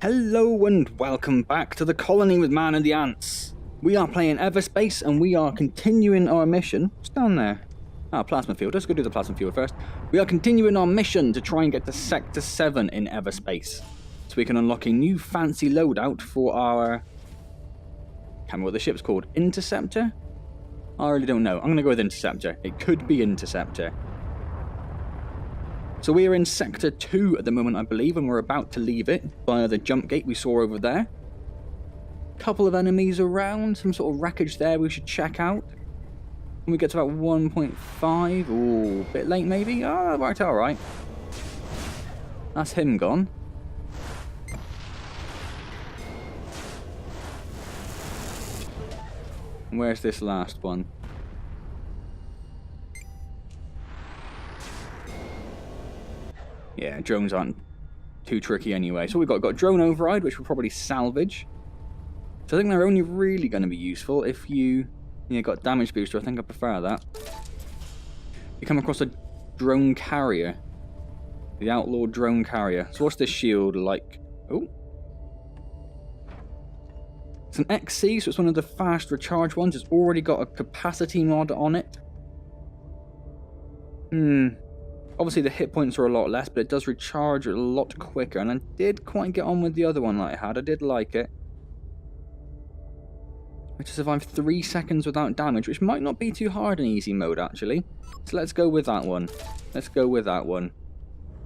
Hello and welcome back to the colony with Man and the Ants. We are playing Everspace and we are continuing our mission. What's down there? Ah, plasma field. Let's go do the plasma field first. We are continuing our mission to try and get to Sector 7 in Everspace. So we can unlock a new fancy loadout for our... can't remember what the ship's called. Interceptor? I really don't know. I'm going to go with Interceptor. It could be Interceptor. So we are in Sector 2 at the moment, I believe, and we're about to leave it via the jump gate we saw over there. Couple of enemies around, some sort of wreckage there we should check out. When we get to about 1.5, ooh, a bit late maybe? Oh, that worked out alright. That's him gone. And where's this last one? Yeah, drones aren't too tricky anyway. So we've got drone override, which we'll probably salvage. So I think they're only really going to be useful if you got damage booster. I think I prefer that. You come across a drone carrier. The outlaw drone carrier. So what's this shield like? Oh. It's an XC, so it's one of the fast recharge ones. It's already got a capacity mod on it. Obviously the hit points are a lot less, but it does recharge a lot quicker. And I did quite get on with the other one that I had. I did like it. I to survive 3 seconds without damage, which might not be too hard in easy mode, actually. So let's go with that one. Let's go with that one.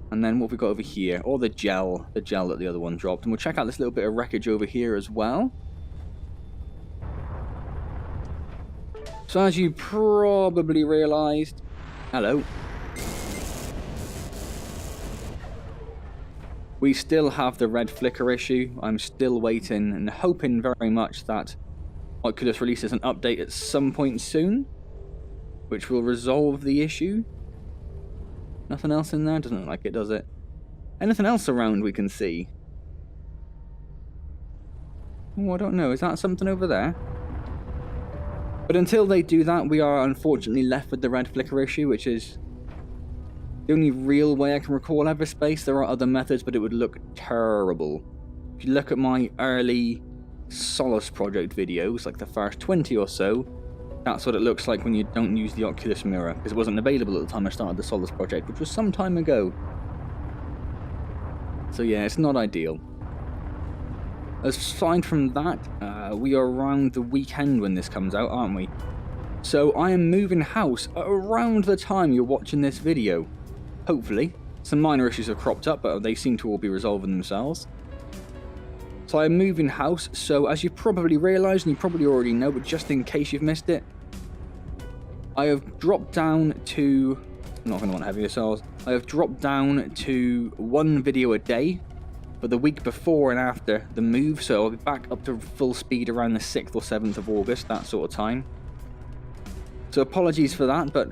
And then what have we got over here? Or the gel that the other one dropped. And we'll check out this little bit of wreckage over here as well. So as you probably realised... Hello. We still have the red flicker issue. I'm still waiting and hoping very much that Oculus releases an update at some point soon, which will resolve the issue. Nothing else in there? Doesn't look like it, does it? Anything else around we can see? Oh, I don't know. Is that something over there? But until they do that, we are unfortunately left with the red flicker issue, which is the only real way I can recall Everspace. There are other methods, but it would look terrible. If you look at my early Solace project videos, like the first 20 or so, that's what it looks like when you don't use the Oculus mirror, because it wasn't available at the time I started the Solace project, which was some time ago. So yeah, it's not ideal. Aside from that, we are around the weekend when this comes out, aren't we? So I am moving house around the time you're watching this video. Hopefully. Some minor issues have cropped up, but they seem to all be resolving themselves. So I'm moving house, so as you've probably realised, and you probably already know, but just in case you've missed it, I have dropped down to... I'm not going to want heavier cells. I have dropped down to 1 video a day for the week before and after the move, so I'll be back up to full speed around the 6th or 7th of August, that sort of time. So apologies for that, but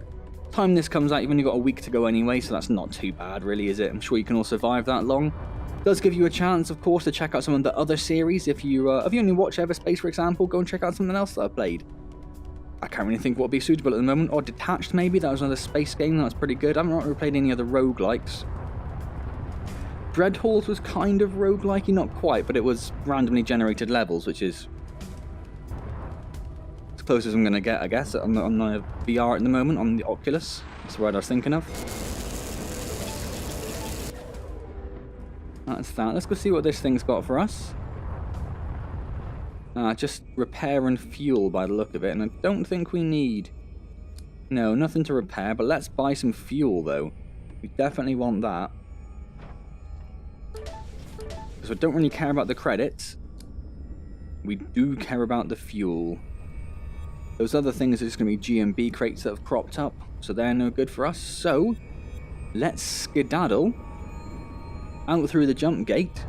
time this comes out, you've only got a week to go anyway, so that's not too bad really, is it? I'm sure you can all survive that long. It does give you a chance, of course, to check out some of the other series. If you only watch Everspace, for example, go and check out something else that I've played. I can't really think what would be suitable at the moment. Or Detached, maybe. That was another space game. That was pretty good. I haven't really played any other roguelikes. Dread Halls was kind of roguelike-y, not quite, but it was randomly generated levels, which is as close as I'm going to get, I guess. I'm on my VR at the moment, on the Oculus. That's the word I was thinking of. That's that. Let's go see what this thing's got for us. Just repair and fuel by the look of it, and I don't think we need... No, nothing to repair, but let's buy some fuel, though. We definitely want that. So I don't really care about the credits. We do care about the fuel. Those other things are just going to be GMB crates that have cropped up, so they're no good for us. So, let's skedaddle out through the jump gate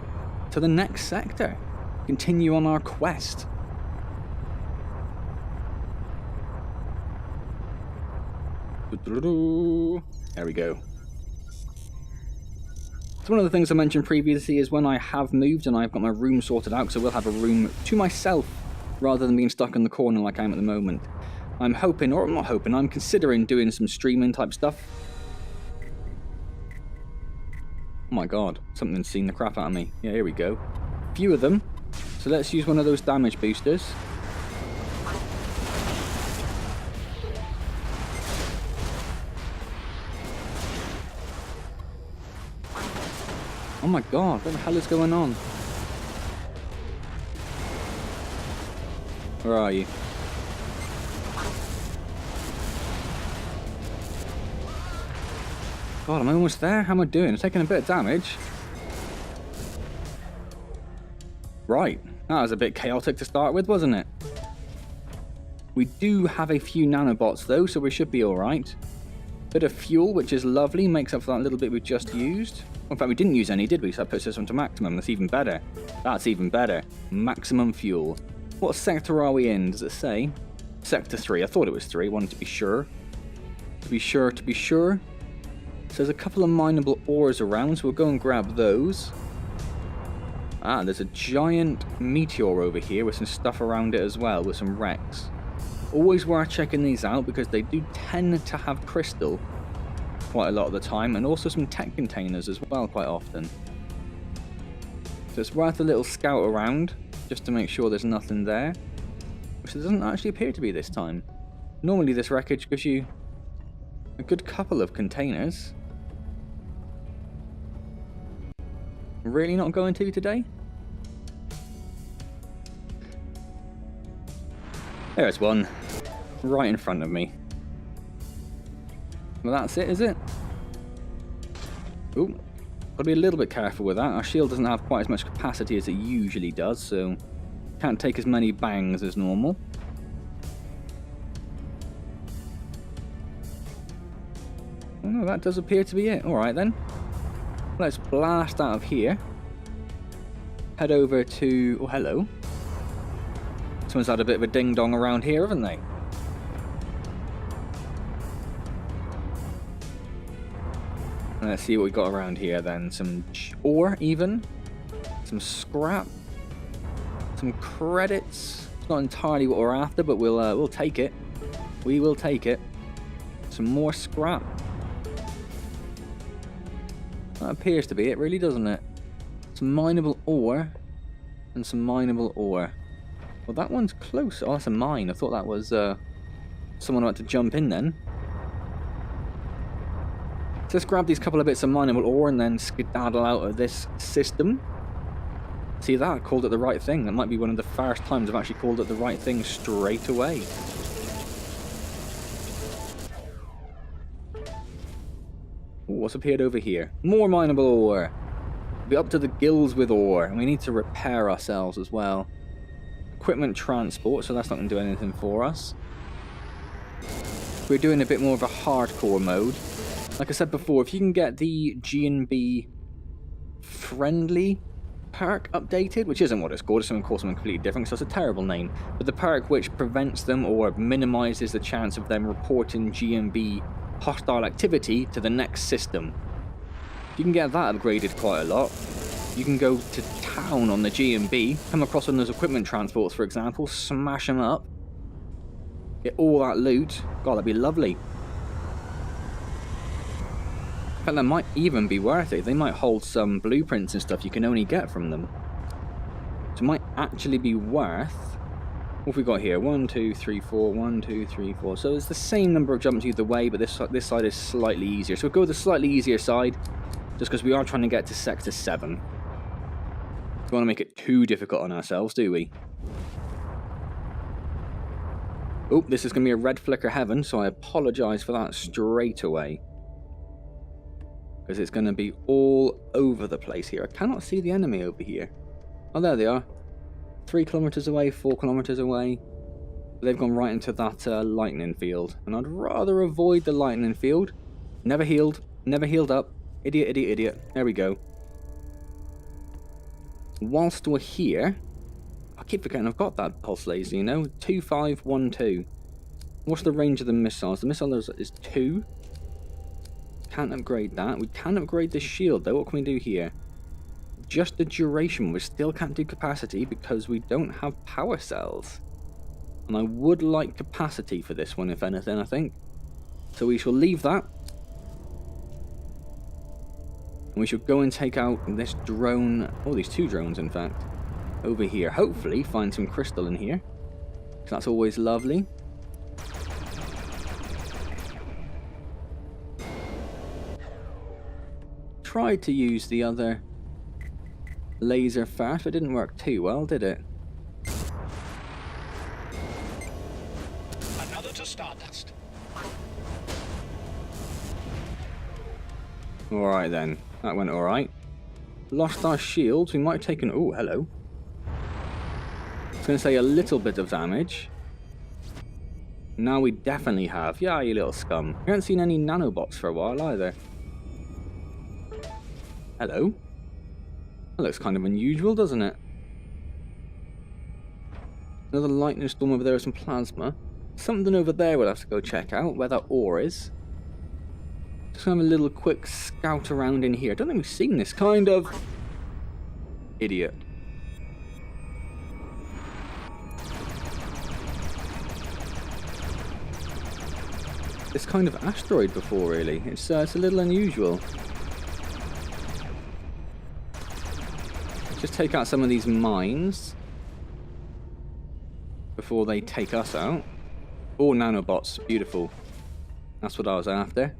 to the next sector. Continue on our quest. There we go. So one of the things I mentioned previously is when I have moved and I've got my room sorted out, so we'll have a room to myself rather than being stuck in the corner like I am at the moment. I'm hoping, or I'm not hoping, I'm considering doing some streaming type stuff. Oh my god, something's seen the crap out of me. Yeah, here we go. few of them. So let's use one of those damage boosters. Oh my god, what the hell is going on? Where are you? God, am I almost there? How am I doing? I'm taking a bit of damage. Right, that was a bit chaotic to start with, wasn't it? We do have a few nanobots though, so we should be alright. Bit of fuel, which is lovely, makes up for that little bit we just used. In fact, we didn't use any, did we? So that puts us on to maximum. That's even better. That's even better. Maximum fuel. What sector are we in? Does it say? Sector 3. I thought it was 3. Wanted to be sure. To be sure, to be sure. So there's a couple of mineable ores around, so we'll go and grab those. Ah, there's a giant meteor over here with some stuff around it as well, with some wrecks. Always worth checking these out because they do tend to have crystal quite a lot of the time, and also some tech containers as well quite often. So it's worth a little scout around just to make sure there's nothing there, which there doesn't actually appear to be this time. Normally this wreckage gives you a good couple of containers. Really not going to today? There's one, right in front of me. Well, that's it, is it? Ooh, gotta be a little bit careful with that. Our shield doesn't have quite as much capacity as it usually does, so can't take as many bangs as normal. Oh no, that does appear to be it. Alright then. Let's blast out of here. Head over to... oh, hello. Someone's had a bit of a ding-dong around here, haven't they? Let's see what we got around here then. Some ore, even. Some scrap. Some credits. It's not entirely what we're after, but we'll take it. We will take it. Some more scrap. That appears to be it, really, doesn't it? Some mineable ore. And some mineable ore. Well, that one's close. Oh, that's a mine. I thought that was someone about to jump in then. So let's grab these couple of bits of mineable ore and then skedaddle out of this system. See that? I called it the right thing. That might be one of the first times I've actually called it the right thing straight away. Ooh, what's appeared over here? More mineable ore. We'll be up to the gills with ore, and we need to repair ourselves as well. Equipment transport, so that's not going to do anything for us. We're doing a bit more of a hardcore mode. Like I said before, if you can get the G&B friendly perk updated, which isn't what it's called, it's called something completely different, so it's a terrible name, but the perk which prevents them or minimizes the chance of them reporting G&B hostile activity to the next system. If you can get that upgraded quite a lot, you can go to town on the G&B, come across one of those equipment transports, for example, smash them up, get all that loot. God, that'd be lovely. In fact, that might even be worth it. They might hold some blueprints and stuff you can only get from them. So it might actually be worth... what have we got here? 1, 2, 3, 4. 1, 2, 3, 4. So it's the same number of jumps either way, but this side is slightly easier. So we'll go with the slightly easier side, just because we are trying to get to Sector 7. We don't want to make it too difficult on ourselves, do we? Oh, this is going to be a red flicker heaven, so I apologise for that straight away. Because it's going to be all over the place here. I cannot see the enemy over here. Oh, there they are. 3 kilometers away, 4 kilometers away. They've gone right into that lightning field. And I'd rather avoid the lightning field. Never healed. Never healed up. Idiot, idiot, idiot. There we go. Whilst we're here... I keep forgetting I've got that pulse laser, you know. 2512. What's the range of the missiles? The missile is 2. Can't upgrade that. We can upgrade the shield though. What can we do here? Just the duration. We still can't do capacity because we don't have power cells. And I would like capacity for this one, if anything, I think. So we shall leave that. And we shall go and take out this drone. Oh, these 2 drones, in fact. over here. Hopefully find some crystal in here. That's always lovely. Tried to use the other laser first, but it didn't work too well, did it? Another to Stardust. Alright then, that went alright. Lost our shields, we might have taken... Oh, hello. I was going to say a little bit of damage. Now we definitely have. Yeah, you little scum. We haven't seen any nanobots for a while either. Hello. That looks kind of unusual, doesn't it? Another lightning storm over there with some plasma. Something over there we'll have to go check out, where that ore is. Just gonna have a little quick scout around in here. I don't think we've seen this kind of... Idiot. This kind of asteroid before, really. It's a little unusual. Just take out some of these mines before they take us out. Oh, nanobots. Beautiful. That's what I was after.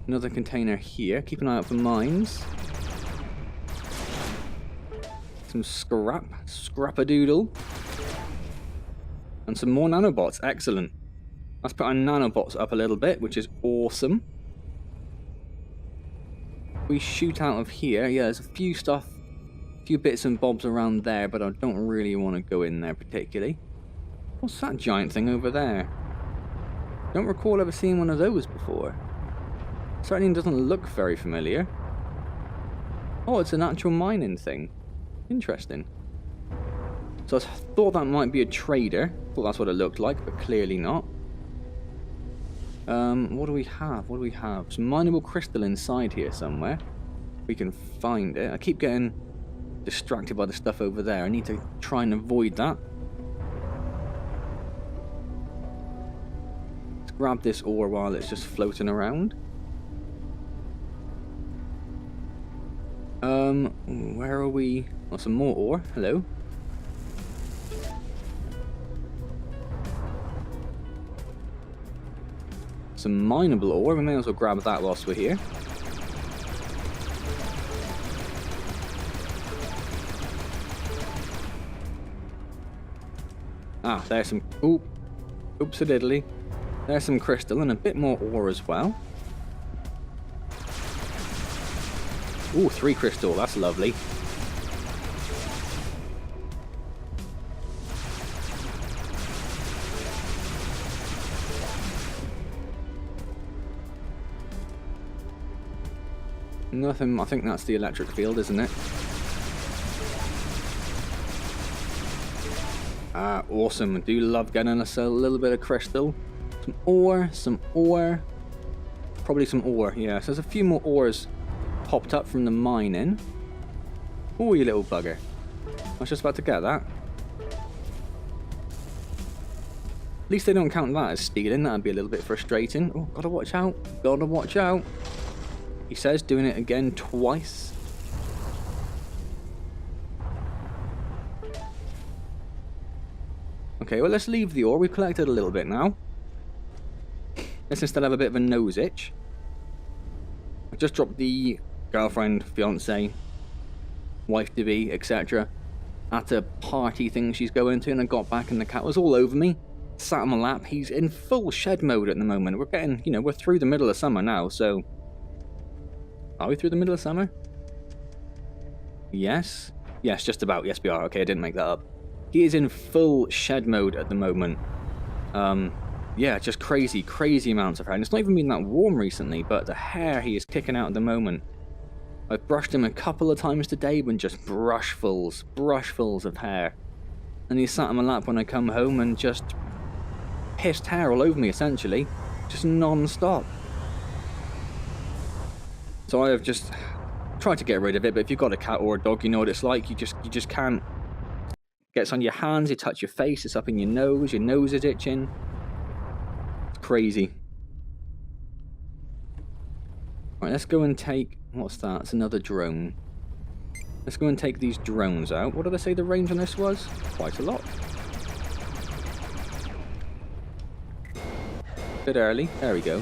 Another container here. Keep an eye out for mines. Some scrap. Scrap-a-doodle. And some more nanobots. Excellent. Let's put our nanobots up a little bit, which is awesome. We shoot out of here. Yeah, there's a few bits and bobs around there, but I don't really want to go in there particularly. What's that giant thing over there? Don't recall ever seeing one of those before. Certainly doesn't look very familiar. Oh, it's an actual mining thing. Interesting. So I thought that might be a trader. Thought that's what it looked like, but clearly not. What do we have? What do we have? Some mineable crystal inside here somewhere. We can find it. I keep getting distracted by the stuff over there. I need to try and avoid that. Let's grab this ore while it's just floating around. Where are we? Oh, some more ore. Hello. Some mineable ore. We may as well grab that whilst we're here. Ah, there's some... Oops-a-diddly. There's some crystal and a bit more ore as well. Ooh, 3 crystal. That's lovely. Nothing. I think that's the electric field, isn't it? Ah, awesome. I do love getting us a little bit of crystal. Some ore, some ore. Probably some ore, yeah. So there's a few more ores popped up from the mining. Oh, you little bugger. I was just about to get that. At least they don't count that as stealing. That'd be a little bit frustrating. Oh, gotta watch out. Gotta watch out. He says, doing it again twice. Okay, well, let's leave the ore. We've collected a little bit now. Let's instead have a bit of a nose itch. I just dropped the girlfriend, fiance, wife-to-be, etc. at a party thing she's going to, and I got back and the cat was all over me. Sat on my lap. He's in full shed mode at the moment. We're getting, you know, we're through the middle of summer now, so... Are we through the middle of summer? Yes. Yes, just about. Yes, we are. Okay, I didn't make that up. He is in full shed mode at the moment. Yeah, just crazy, crazy amounts of hair. And it's not even been that warm recently, but the hair he is kicking out at the moment. I've brushed him a couple of times today, but just brushfuls of hair. And he sat on my lap when I come home and just pissed hair all over me, essentially. Just non-stop. So I have just tried to get rid of it, but if you've got a cat or a dog, you know what it's like. You just can't. It gets on your hands, you touch your face, it's up in your nose is itching. It's crazy. Right, let's go and take... What's that? It's another drone. Let's go and take these drones out. What did I say the range on this was? Quite a lot. Bit early. There we go.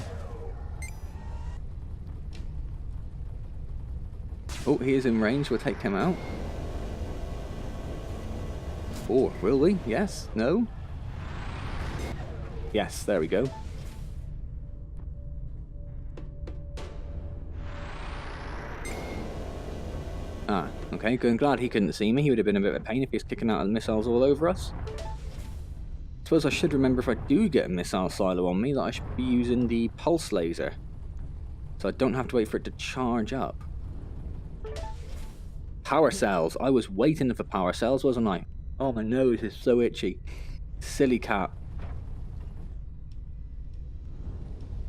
Oh, he is in range. We'll take him out. Or will we? Yes? No? Yes, there we go. Ah, okay, good. Glad he couldn't see me. He would have been a bit of a pain if he was kicking out missiles all over us. Suppose I should remember if I do get a missile silo on me that I should be using the pulse laser. So I don't have to wait for it to charge up. Power cells. I was waiting for power cells, wasn't I? Oh, my nose is so itchy. Silly cat.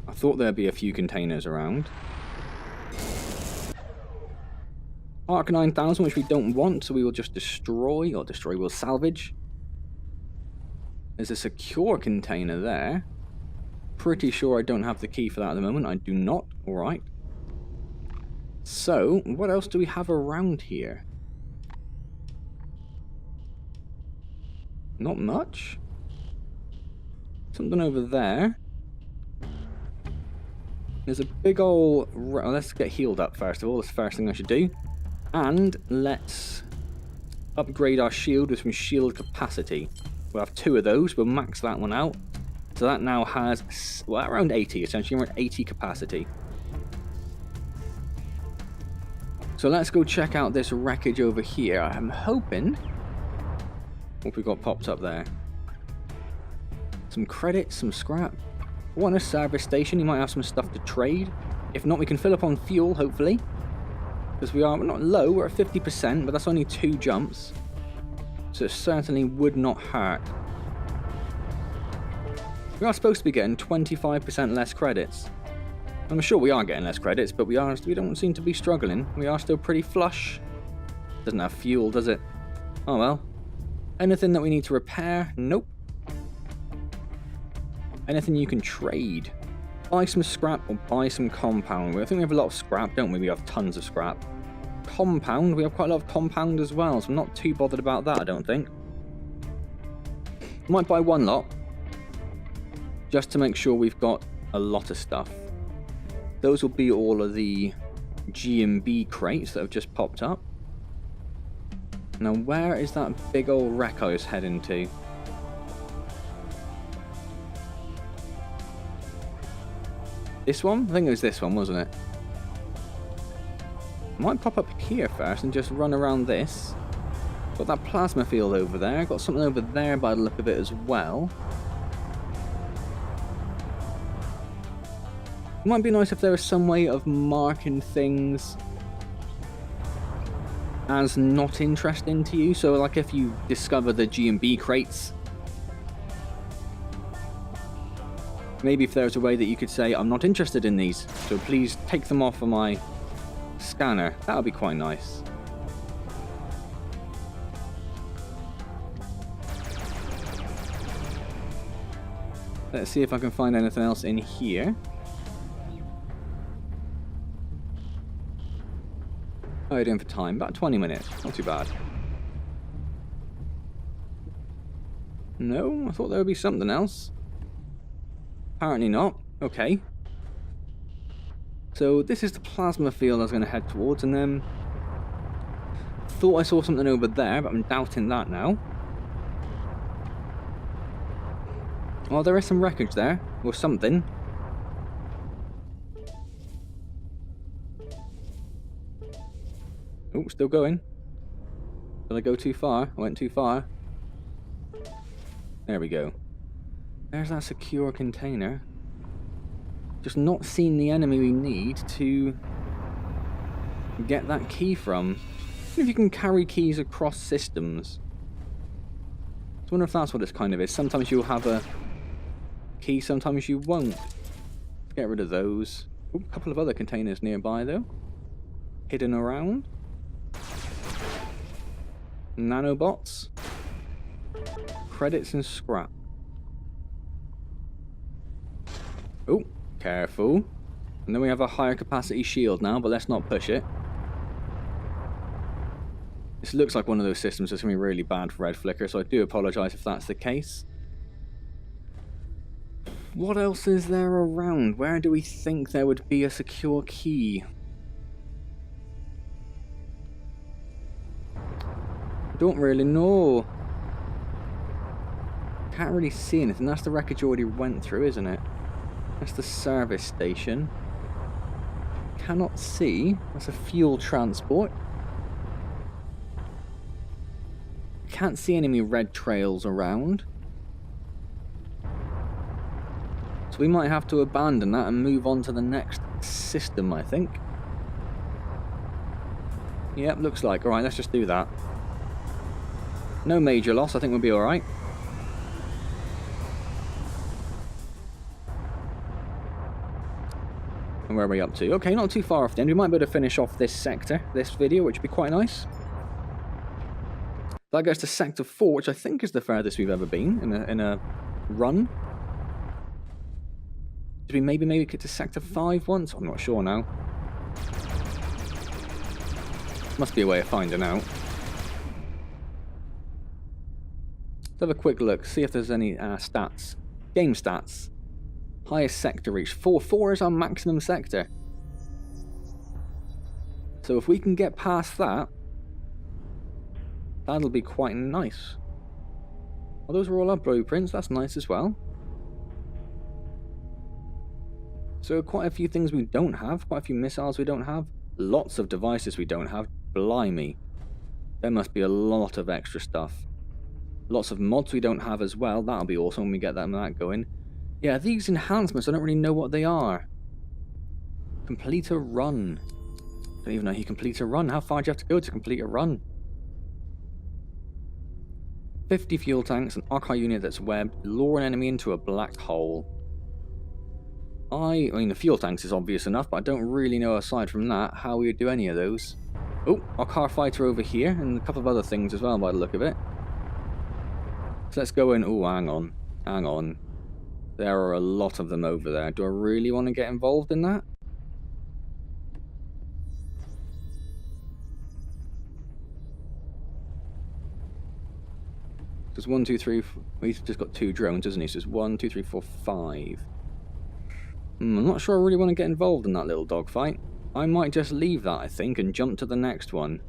I thought there'd be a few containers around. Arc 9000, which we don't want, so we will just destroy, we'll salvage. There's a secure container there. Pretty sure I don't have the key for that at the moment. I do not. Alright. So, what else do we have around here? Not much. Something over there. There's a big old... Let's get healed up first of all. That's the first thing I should do. And let's upgrade our shield with some shield capacity. We'll have 2 of those. We'll max that one out. So that now has, well, around 80, essentially. We're at 80 capacity. So let's go check out this wreckage over here. I'm hoping... What we got popped up there? Some credits, some scrap. Want a service station, you might have some stuff to trade. If not, we can fill up on fuel, hopefully. Because we're not low, we're at 50%, but that's only 2 jumps. So it certainly would not hurt. We are supposed to be getting 25% less credits. I'm sure we are getting less credits, but we don't seem to be struggling. We are still pretty flush. Doesn't have fuel, does it? Oh well. Anything that we need to repair? Nope. Anything you can trade? Buy some scrap or buy some compound. I think we have a lot of scrap, don't we? We have tons of scrap. Compound, we have quite a lot of compound as well, so I'm not too bothered about that, I don't think. Might buy 1 lot, just to make sure we've got a lot of stuff. Those will be all of the G&B crates that have just popped up. Now, where is that big old wreck I was heading to? This one? I think it was this one, wasn't it? I might pop up here first and just run around this. Got that plasma field over there. Got something over there by the look of it as well. It might be nice if there was some way of marking things as not interesting to you. So like if you discover the G&B crates, maybe if there's a way that you could say, I'm not interested in these, so please take them off of my scanner. That would be quite nice. Let's see if I can find anything else in here. How are you doing for time? About 20 minutes. Not too bad. No, I thought there would be something else. Apparently not. Okay. So this is the plasma field I was going to head towards, and then thought I saw something over there, but I'm doubting that now. Well, there is some wreckage there, or something. Oh, still going. Did I go too far? I went too far. There we go. There's that secure container. Just not seen the enemy we need to get that key from. If you can carry keys across systems. I wonder if that's what this kind of is. Sometimes you'll have a key, sometimes you won't. Let's get rid of those. Ooh, a couple of other containers nearby though. Hidden around. Nanobots. Credits and scrap. Oh, careful. And then we have a higher capacity shield now, but let's not push it. This looks like one of those systems that's going to be really bad for red flicker, so I do apologise if that's the case. What else is there around? Where do we think there would be a secure key? Don't really know. Can't really see anything. That's the wreckage you already went through, isn't it? That's the service station. Cannot see. That's a fuel transport. Can't see any red trails around. So we might have to abandon that and move on to the next system, I think. Yep, looks like. Alright, let's just do that. No major loss, I think we'll be alright. And where are we up to? Okay, not too far off then. We might be able to finish off this sector, this video, which would be quite nice. That goes to Sector 4, which I think is the furthest we've ever been in a run. Did we maybe get to Sector 5 once? I'm not sure now. Must be a way of finding out. Let's have a quick look, see if there's any stats. Game stats. Highest sector reach. 4 is our maximum sector. So if we can get past that, that'll be quite nice. Oh, those are all our blueprints, that's nice as well. So quite a few things we don't have, quite a few missiles we don't have, lots of devices we don't have. Blimey. There must be a lot of extra stuff. Lots of mods we don't have as well, that'll be awesome when we get that going. Yeah, these enhancements, I don't really know what they are. Complete a run. Don't even know how you complete a run. How far do you have to go to complete a run? 50 fuel tanks, an archive unit that's webbed, lure an enemy into a black hole. I mean, the fuel tanks is obvious enough, but I don't really know aside from that how we would do any of those. Oh, our car fighter over here, and a couple of other things as well by the look of it. So let's go in. Oh, hang on. Hang on. There are a lot of them over there. Do I really want to get involved in that? There's 1, 2, 3. We've just got 2 drones, isn't he? So it's 1, 2, 3, 4, 5. I'm not sure I really want to get involved in that little dogfight. I might just leave that, I think, and jump to the next one.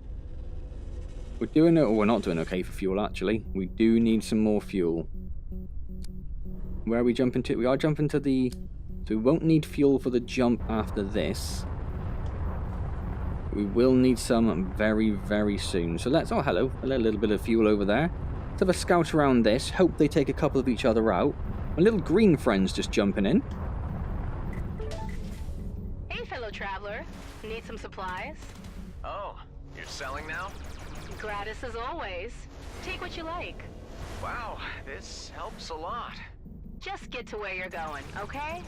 We're doing it, or we're not doing okay for fuel, actually. We do need some more fuel. Where are we jumping to? We are jumping to the... So we won't need fuel for the jump after this. We will need some very, very soon. So let's... Oh, hello. A little bit of fuel over there. Let's have a scout around this. Hope they take a couple of each other out. My little green friend's just jumping in. Hey, fellow traveler. Need some supplies? Oh, you're selling now? Gratis as always. Take what you like. Wow, this helps a lot. Just get to where you're going, okay?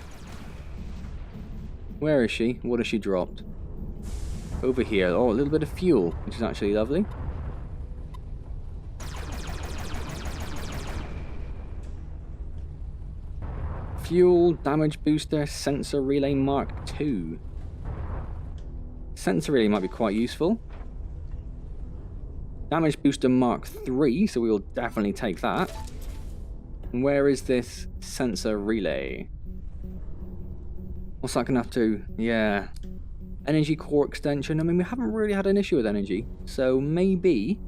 Where is she? What has she dropped? Over here. Oh, a little bit of fuel, which is actually lovely. Fuel, damage booster, sensor relay Mark II. Sensor relay might be quite useful. Damage booster Mark III, so we will definitely take that. And where is this sensor relay? What's that going to have to... Yeah. Energy core extension. I mean, we haven't really had an issue with energy. So maybe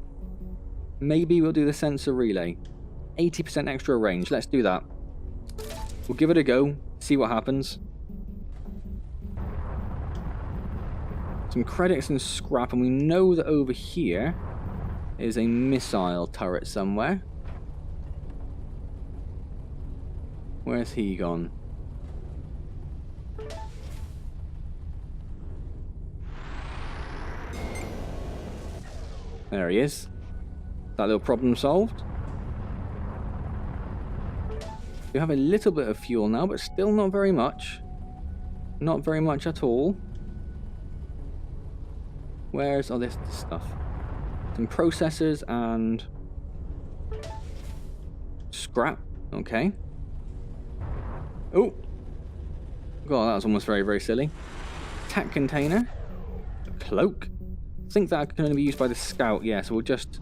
we'll do the sensor relay. 80% extra range. Let's do that. We'll give it a go. See what happens. Some credits and scrap. And we know that over here is a missile turret somewhere. Where's he gone? There he is. That little problem solved. We have a little bit of fuel now, but still not very much. Not very much at all. Where's all this stuff? Some processors and scrap. Okay. Oh! God, that was almost very, very silly. Tech container. A cloak. think that can only be used by the scout. Yeah, so we'll just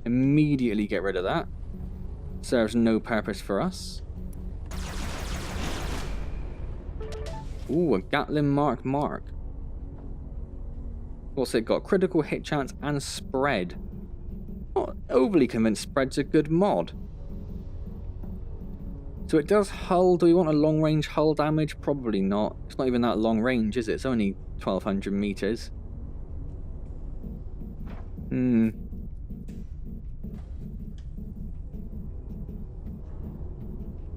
immediately get rid of that. Serves no purpose for us. Ooh, a Gatling Mark. What's it got? Critical hit chance and spread. Not overly convinced spread's a good mod. So it does hull. Do we want a long range hull damage? Probably not. It's not even that long range, is it? It's only 1200 meters.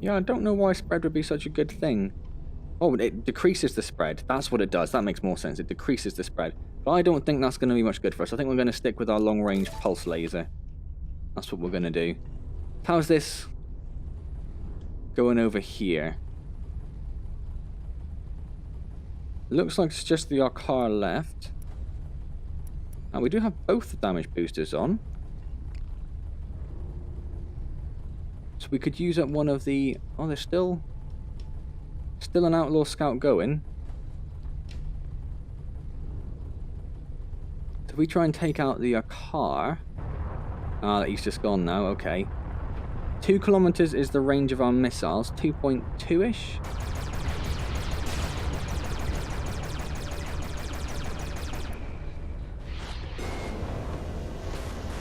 Yeah, I don't know why spread would be such a good thing. Oh, it decreases the spread. That's what it does. That makes more sense. It decreases the spread. But I don't think that's going to be much good for us. I think we're going to stick with our long-range pulse laser. That's what we're going to do. How's this going over here? Looks like it's just the Arcar left. And we do have both the damage boosters on. So we could use up one of the... Oh, there's still an Outlaw Scout going. So if we try and take out the car... Ah, he's just gone now, okay. 2 kilometers is the range of our missiles. 2.2-ish?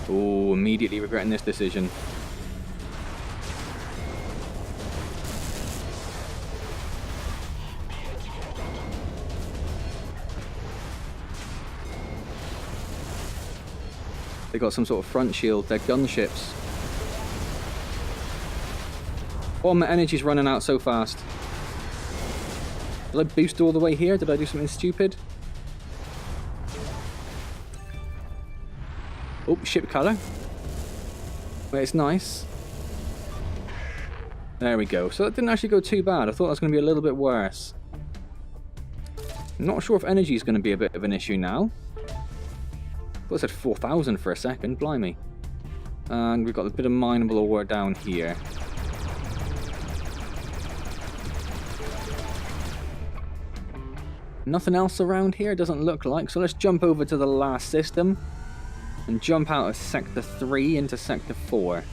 Oh, immediately regretting this decision. They got some sort of front shield. They're gunships. Oh, my energy's running out so fast. Did I boost all the way here? Did I do something stupid? Oh, ship colour. Wait, it's nice. There we go. So that didn't actually go too bad. I thought that was going to be a little bit worse. Not sure if energy is going to be a bit of an issue now. I thought I said 4,000 for a second. Blimey. And we've got a bit of mineable ore down here. Nothing else around here, doesn't look like. So let's jump over to the last system. And jump out of Sector 3 into Sector 4.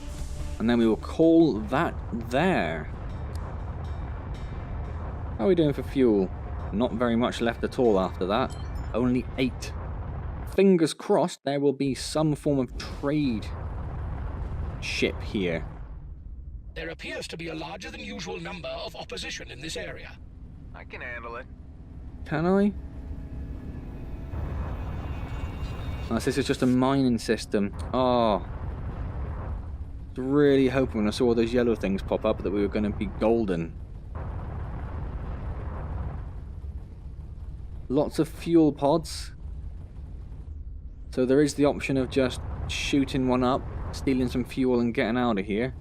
And then we will call that there. How are we doing for fuel? Not very much left at all after that. Only 8. Fingers crossed there will be some form of trade ship here. There appears to be a larger than usual number of opposition in this area. I can handle it. Can I? Oh, this is just a mining system. Oh. I was really hoping when I saw those yellow things pop up that we were going to be golden. Lots of fuel pods. So there is the option of just shooting one up, stealing some fuel and getting out of here.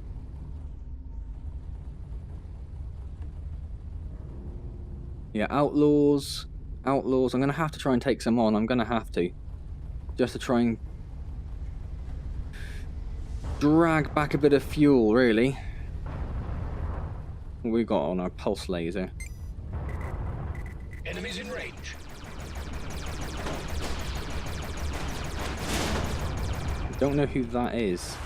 Yeah, outlaws. Outlaws. I'm going to have to try and take some on. I'm going to have to. Just to try and drag back a bit of fuel, really. What we got on our pulse laser? Enemies in range. Don't know who that is.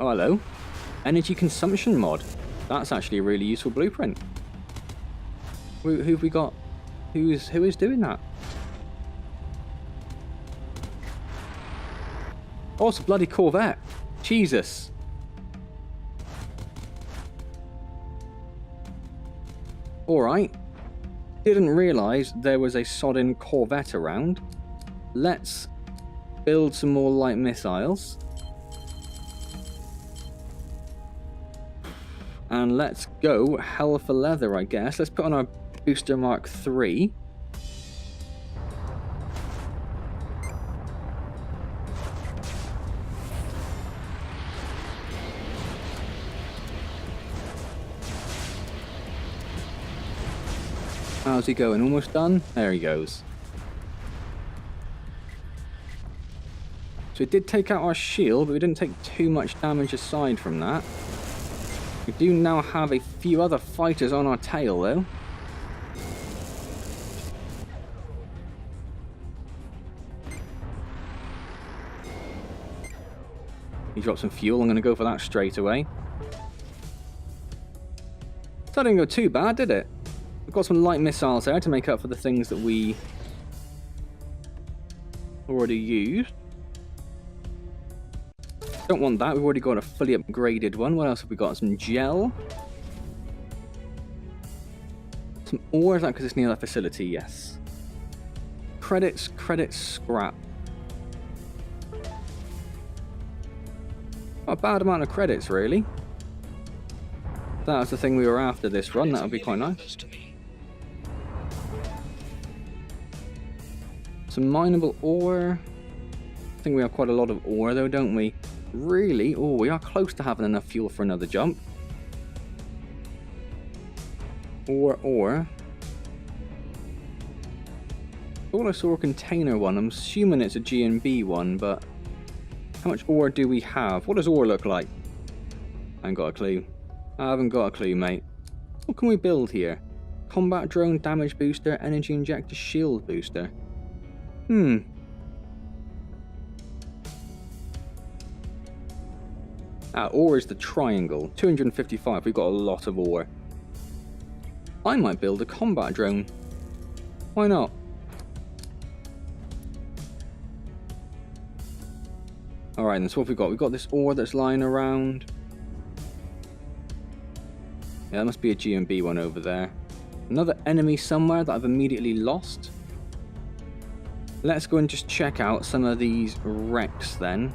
Oh, hello. Energy consumption mod. That's actually a really useful blueprint. Who have we got? Who is doing that? Oh, it's a bloody Corvette. Jesus. Alright. Didn't realise there was a sodding Corvette around. Let's build some more light missiles. And let's go hell for leather, I guess. Let's put on our Booster Mark 3. How's he going? Almost done? There he goes. So it did take out our shield, but we didn't take too much damage aside from that. We do now have a few other fighters on our tail, though. drop some fuel. I'm going to go for that straight away. So that didn't go too bad, did it? We've got some light missiles there to make up for the things that we already used. Don't want that. We've already got a fully upgraded one. What else have we got? Some gel. Some ore. Is that because it's near that facility? Yes. Credits, scrap. Not a bad amount of credits, really. That was the thing we were after this run. That would be quite nice. Some mineable ore. I think we have quite a lot of ore, though, don't we? Really? Oh, we are close to having enough fuel for another jump. Ore. All I saw a container one. I'm assuming it's a G&B one, but how much ore do we have? What does ore look like? I ain't got a clue. I haven't got a clue, mate. What can we build here? Combat drone, damage booster, energy injector, shield booster. Ore is the triangle. 255. We've got a lot of ore. I might build a combat drone. Why not? Alright, then, so what have we got? We've got this ore that's lying around. Yeah, that must be a G&B one over there. Another enemy somewhere that I've immediately lost. Let's go and just check out some of these wrecks then.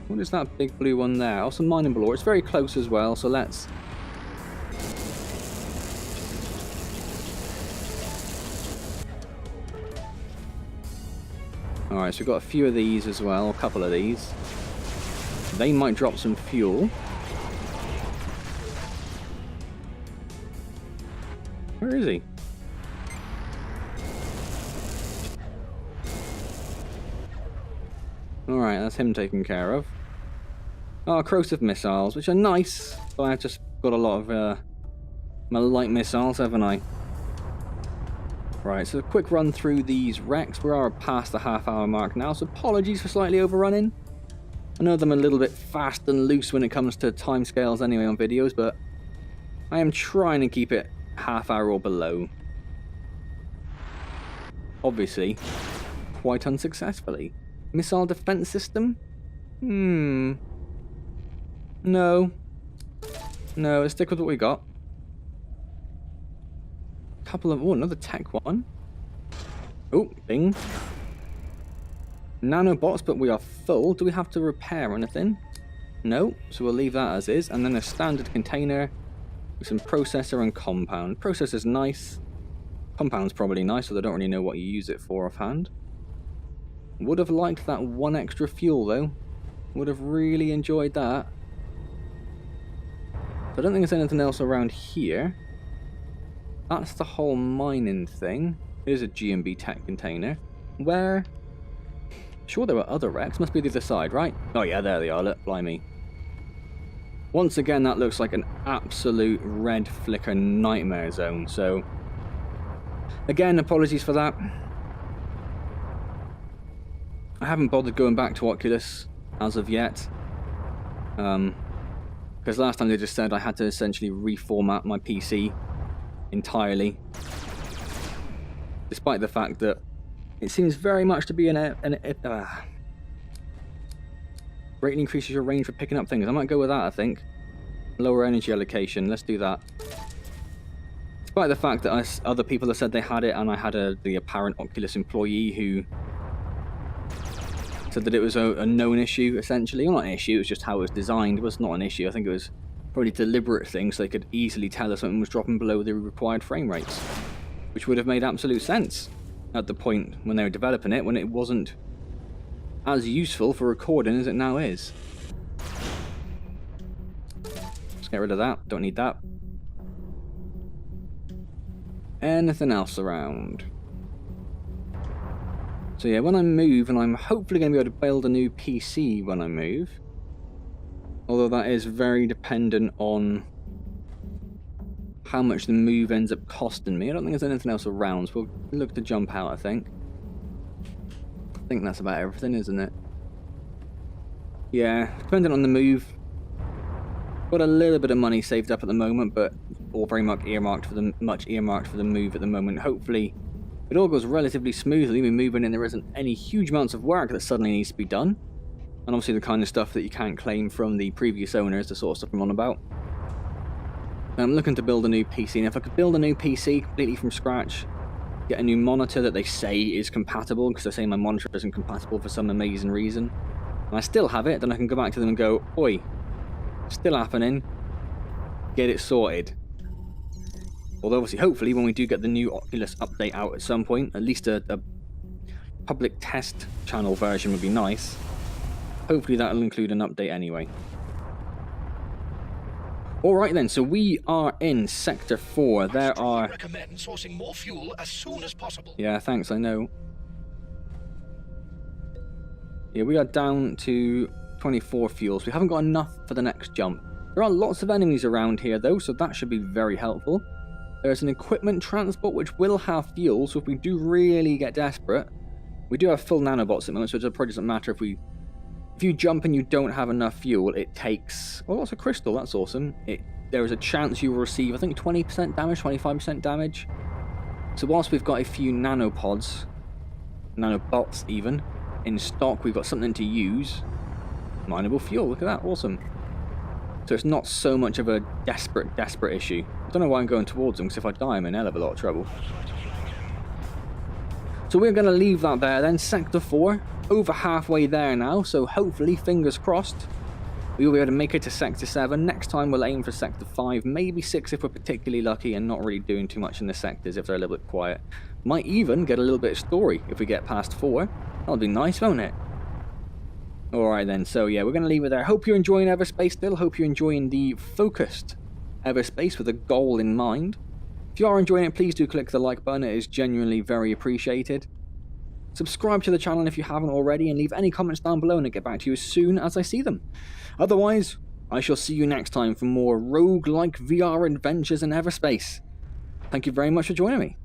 What is that big blue one there? Oh, some mineable ore. It's very close as well, so let's... Alright, so we've got a few of these as well, a couple of these. They might drop some fuel. Where is he? Alright, that's him taken care of. Oh, corrosive missiles, which are nice, but I've just got a lot of my light missiles, haven't I? Right, so a quick run through these wrecks. We are past the half-hour mark now, so apologies for slightly overrunning. I know I'm a little bit fast and loose when it comes to timescales anyway on videos, but I am trying to keep it half-hour or below. Obviously, quite unsuccessfully. Missile defense system? No. No, let's stick with what we got. Couple of... Oh, another tech one. Oh, bing. Nanobots, but we are full. Do we have to repair anything? No, so we'll leave that as is. And then a standard container with some processor and compound. Processor's nice. Compound's probably nice, so I don't really know what you use it for offhand. Would have liked that one extra fuel, though. Would have really enjoyed that. So I don't think there's anything else around here. That's the whole mining thing. It is a G&B tech container. Where? Sure, there were other wrecks. Must be the other side, right? Oh yeah, there they are. Look, blimey. Once again, that looks like an absolute red flicker nightmare zone. So, again, apologies for that. I haven't bothered going back to Oculus as of yet. Because last time they just said I had to essentially reformat my PC entirely, despite the fact that it seems very much to be greatly increases your range for picking up things. I might go with that, I think. Lower energy allocation, let's do that. Despite the fact that other people have said they had it, and I had the apparent Oculus employee who said that it was a known issue, essentially. Well, not an issue, it was just how it was designed. It was not an issue. I think it was probably deliberate things so they could easily tell us something was dropping below the required frame rates, which would have made absolute sense at the point when they were developing it, when it wasn't as useful for recording as it now is. Let's get rid of that. Don't need that. Anything else around? So yeah, when I move, and I'm hopefully going to be able to build a new PC when I move, although that is very dependent on how much the move ends up costing me. I don't think there's anything else around, so we'll look to jump out, I think. I think that's about everything, isn't it? Yeah, depending on the move. Got a little bit of money saved up at the moment, but all very much earmarked for the move at the moment. Hopefully, it all goes relatively smoothly. We're moving in, there isn't any huge amounts of work that suddenly needs to be done. And obviously the kind of stuff that you can't claim from the previous owners, the sort of stuff I'm on about. I'm looking to build a new PC, and if I could build a new PC completely from scratch, get a new monitor that they say is compatible, because they're saying my monitor isn't compatible for some amazing reason, and I still have it, then I can go back to them and go, oi, still happening, get it sorted. Although obviously, hopefully, when we do get the new Oculus update out at some point, at least a public test channel version would be nice. Hopefully that'll include an update anyway. Alright then, so we are in Sector 4. There are... recommend sourcing more fuel as soon as possible. Yeah, thanks, I know. Yeah, we are down to 24 fuels. We haven't got enough for the next jump. There are lots of enemies around here though, so that should be very helpful. There's an equipment transport which will have fuel, so if we do really get desperate, we do have full nanobots at the moment, so it probably doesn't matter if you jump and you don't have enough fuel, it takes... Oh, that's a crystal, that's awesome. There is a chance you will receive, I think, 20% damage, 25% damage. So whilst we've got a few nanopods, nanobots even, in stock, we've got something to use. Mineable fuel, look at that, awesome. So it's not so much of a desperate issue. I don't know why I'm going towards them, because if I die, I'm in a hell of a lot of trouble. So we're going to leave that there then. Sector 4, over halfway there now, so hopefully, fingers crossed, we will be able to make it to Sector 7. Next time we'll aim for Sector 5, maybe 6 if we're particularly lucky and not really doing too much in the sectors if they're a little bit quiet. Might even get a little bit of story if we get past 4. That'll be nice, won't it? Alright then, so yeah, we're going to leave it there. Hope you're enjoying Everspace still. Hope you're enjoying the focused Everspace with a goal in mind. If you are enjoying it, please do click the like button. It is genuinely very appreciated. Subscribe to the channel if you haven't already, and leave any comments down below and I'll get back to you as soon as I see them. Otherwise, I shall see you next time for more roguelike VR adventures in Everspace. Thank you very much for joining me.